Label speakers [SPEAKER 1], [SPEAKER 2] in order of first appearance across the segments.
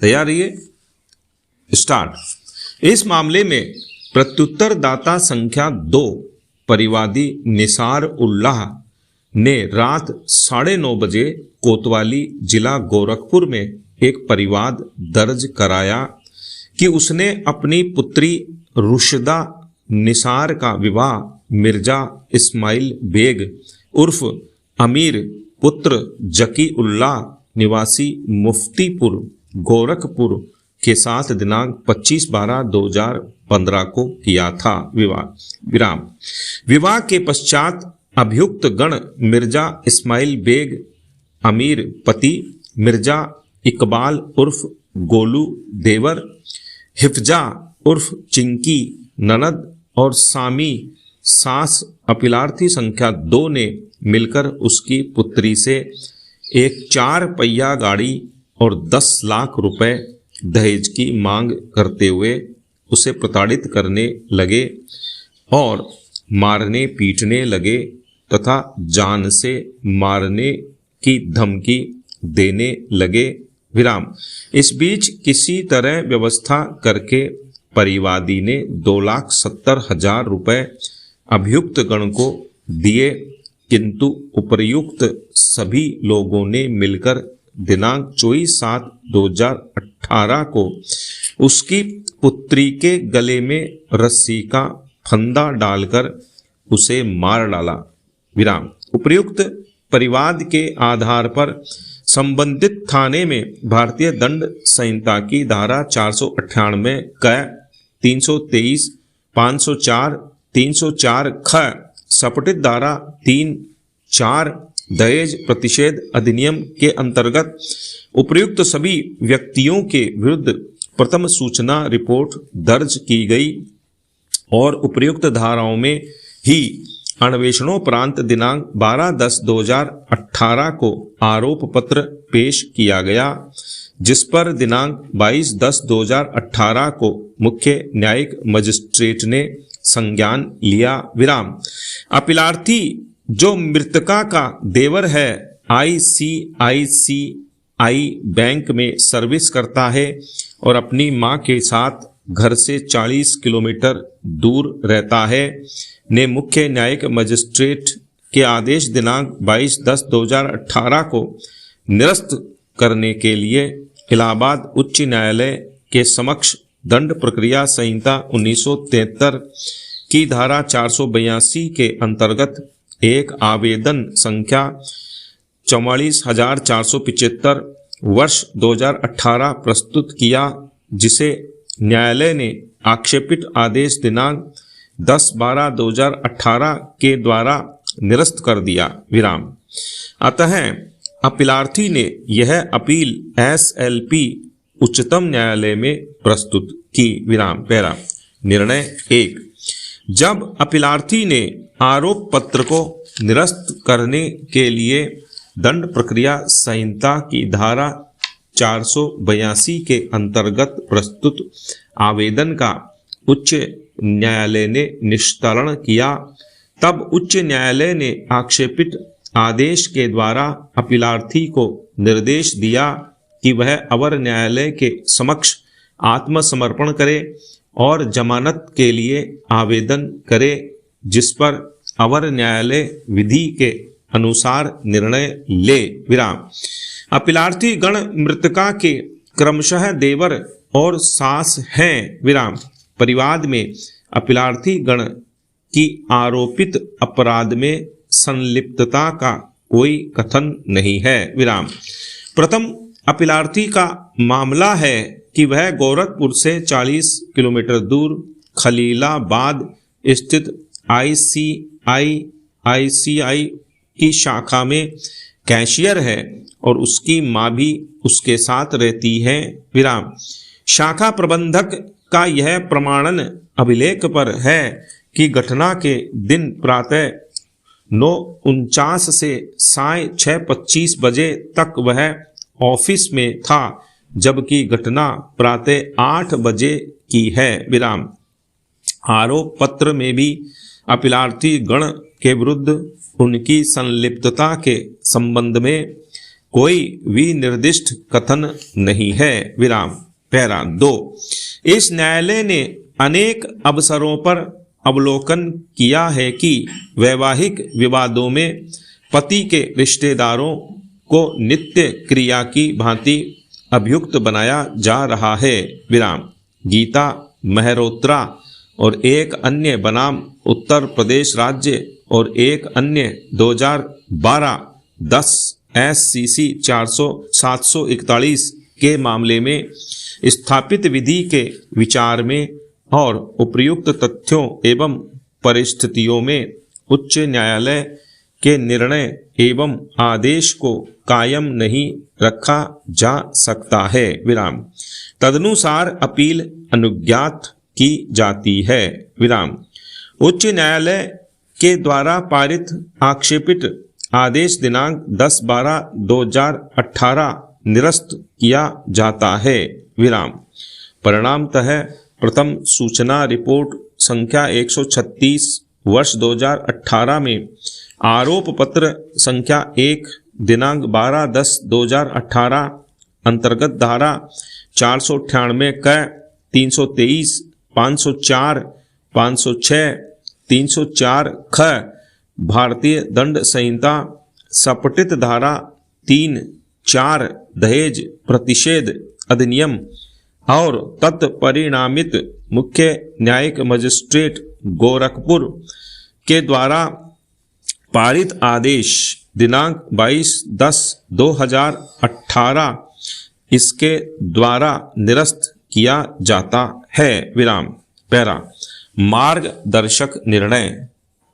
[SPEAKER 1] तैयार रहिए, स्टार्ट। इस मामले में प्रत्युत्तरदाता संख्या 2 परिवादी निसार उल्लाह ने रात 9:30 बजे कोतवाली जिला गोरखपुर में एक परिवाद दर्ज कराया कि उसने अपनी पुत्री रुशदा निसार का विवाह मिर्जा इस्माइल बेग उर्फ अमीर पुत्र जकी उल्लाह निवासी मुफ्तीपुर गोरखपुर के साथ दिनांक 25/12/2015 को किया था। विराम। विवाह के पश्चात अभियुक्त गण मिर्जा इस्माइल बेग अमीर पति, मिर्जा इकबाल उर्फ गोलू देवर, हिफ्जा उर्फ चिंकी ननद और सामी सास अपीलार्थी संख्या 2 ने मिलकर उसकी पुत्री से एक 4 पहिया गाड़ी और 10 लाख रुपए दहेज की मांग करते हुए उसे प्रताड़ित करने लगे और मारने पीटने लगे तथा जान से मारने की धमकी देने लगे। विराम। इस बीच किसी तरह व्यवस्था करके परिवादी ने 2,70,000 रुपए अभियुक्त गण को दिए, किंतु उपर्युक्त सभी लोगों ने मिलकर दिनांक 24/7/2018 को उसकी पुत्री के गले में रस्सी का फंदा डालकर उसे मार डाला। विराम। उपर्युक्त परिवाद के आधार पर संबंधित थाने में भारतीय दंड संहिता की धारा 498 क 323 504 304 ख सपटित धारा 3-4 दहेज प्रतिषेध अधिनियम के अंतर्गत उपर्युक्त सभी व्यक्तियों के विरुद्ध प्रथम सूचना रिपोर्ट दर्ज की गई और उपर्युक्त धाराओं में ही अन्वेषणोपरांत दिनांक 12/10/2018 को आरोप पत्र पेश किया गया, जिस पर दिनांक 22/10/2018 को मुख्य न्यायिक मजिस्ट्रेट ने संज्ञान लिया। विराम। अपीलार्थी जो मृतका का देवर है ICICI बैंक में सर्विस करता है और अपनी मां के साथ घर से 40 किलोमीटर दूर रहता है, ने मुख्य न्यायिक मजिस्ट्रेट के आदेश दिनांक 22/10/2018 को निरस्त करने के लिए इलाहाबाद उच्च न्यायालय के समक्ष दंड प्रक्रिया संहिता 1973 की धारा 482 के अंतर्गत एक आवेदन संख्या 44,475 वर्ष 2018 प्रस्तुत किया, जिसे न्यायालय ने आक्षेपित आदेश दिनांक 10/12/2018 के द्वारा निरस्त कर दिया। विराम। अतः अपीलार्थी ने यह अपील SLP उच्चतम न्यायालय में प्रस्तुत की। विराम। पहला निर्णय 1। जब अपीलार्थी ने आरोप पत्र को निरस्त करने के लिए दंड प्रक्रिया संहिता की धारा 482 के अंतर्गत प्रस्तुत आवेदन का उच्च न्यायालय ने निस्तारण किया, तब उच्च न्यायालय ने आक्षेपित आदेश के द्वारा अपीलार्थी को निर्देश दिया कि वह अवर न्यायालय के समक्ष आत्मसमर्पण करे और जमानत के लिए आवेदन करे, जिस पर अवर न्यायालय विधि के अनुसार निर्णय ले। विराम। अपीलार्थी गण मृतका के क्रमशः देवर और सास हैं। विराम। परिवाद में अपीलार्थी गण की आरोपित अपराध में संलिप्तता का कोई कथन नहीं है। विराम। प्रथम अपीलार्थी का मामला है कि वह गोरखपुर से 40 किलोमीटर दूर खलीलाबाद स्थित ICICI की शाखा में कैशियर है और उसकी मां भी उसके साथ रहती है। विराम। शाखा प्रबंधक का यह प्रमाणन अभिलेख पर है कि घटना के दिन प्रातः 9:49 से साय 6:25 बजे तक वह ऑफिस में था, जबकि घटना प्रातः 8 बजे की है। विराम। आरोप पत्र में भी अपीलार्थी गण के विरुद्ध उनकी संलिप्तता के संबंध में कोई विनिर्दिष्ट कथन नहीं है। विराम। पैरा 2। इस न्यायालय ने अनेक अवसरों पर अवलोकन किया है कि वैवाहिक विवादों में पति के रिश्तेदारों को नित्य क्रिया की भांति अभियुक्त बनाया जा रहा है। विराम। गीता मेहरोत्रा और एक अन्य बनाम उत्तर प्रदेश राज्य और एक अन्य 2012-10 SCC 741 के मामले में स्थापित विधि के विचार में और उपयुक्त तथ्यों एवं परिस्थितियों में उच्च न्यायालय के निर्णय एवं आदेश को कायम नहीं रखा जा सकता है। विराम। तदनुसार अपील अनुज्ञात की जाती है। विराम। उच्च न्यायालय के द्वारा पारित आक्षेपित आदेश दिनांक 10/12/2018 निरस्त किया जाता है। विराम। परिणामतः प्रथम सूचना रिपोर्ट संख्या 136 वर्ष 2018 में आरोप पत्र संख्या 1 दिनांक 12/10/2018 अंतर्गत धारा 498 क 323 504 506 304 ख भारतीय दंड संहिता सपटित धारा 3-4 दहेज प्रतिषेध अधिनियम और तत्परिणामित मुख्य न्यायिक मजिस्ट्रेट गोरखपुर के द्वारा पारित आदेश दिनांक 22/10/2018 इसके द्वारा निरस्त किया जाता है। विराम। पैरा। मार्गदर्शक निर्णय।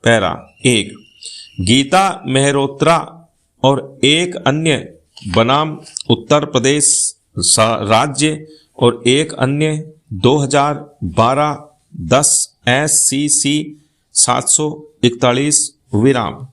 [SPEAKER 1] पैरा 1। गीता मेहरोत्रा और एक अन्य बनाम उत्तर प्रदेश राज्य और एक अन्य 2012-10 SCC 741 विराम।